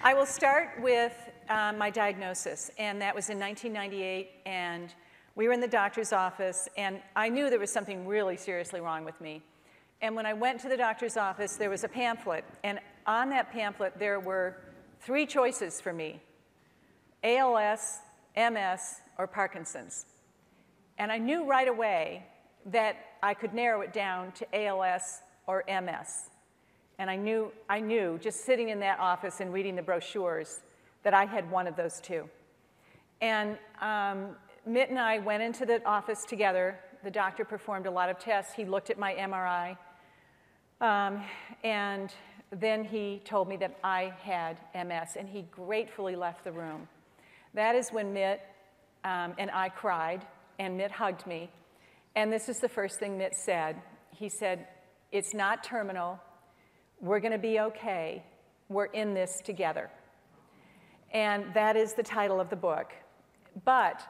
I will start with my diagnosis, and that was in 1998, and we were in the doctor's office, and I knew there was something really seriously wrong with me. And when I went to the doctor's office, there was a pamphlet, and on that pamphlet there were 3 choices for me: ALS, MS, or Parkinson's. And I knew right away that I could narrow it down to ALS or MS. And I knew just sitting in that office and reading the brochures that I had one of those 2. And Mitt and I went into the office together. The doctor performed a lot of tests. He looked at my MRI. And then he told me that I had MS, and he gratefully left the room. That is when Mitt and I cried, and Mitt hugged me. And this is the first thing Mitt said. He said, "It's not terminal. We're going to be okay. We're in this together." And that is the title of the book. But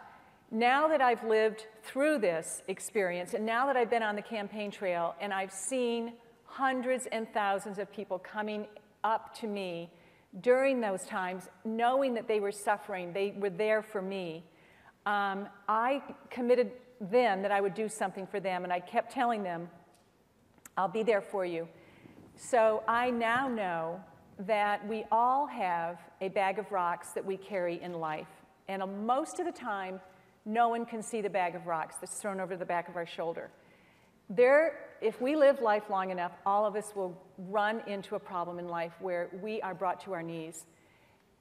now that I've lived through this experience, and now that I've been on the campaign trail, and I've seen hundreds and thousands of people coming up to me during those times, knowing that they were suffering, they were there for me, I committed then that I would do something for them, and I kept telling them, "I'll be there for you." So I now know that we all have a bag of rocks that we carry in life. And most of the time, no one can see the bag of rocks that's thrown over the back of our shoulder. If we live life long enough, all of us will run into a problem in life where we are brought to our knees.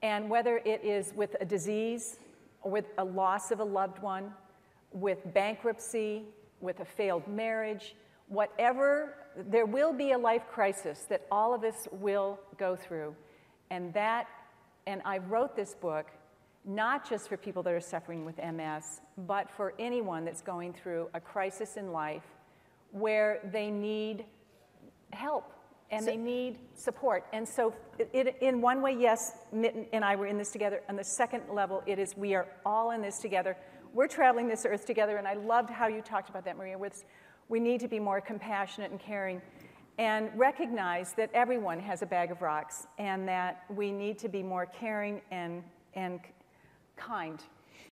And whether it is with a disease, or with a loss of a loved one, with bankruptcy, with a failed marriage, whatever, there will be a life crisis that all of us will go through. And I wrote this book not just for people that are suffering with MS, but for anyone that's going through a crisis in life where they need help and they need support. And so in one way, yes, Mitt and I were in this together. On the second level, it is we are all in this together. We're traveling this earth together, and I loved how you talked about that, Maria. We need to be more compassionate and caring and recognize that everyone has a bag of rocks, and that we need to be more caring and kind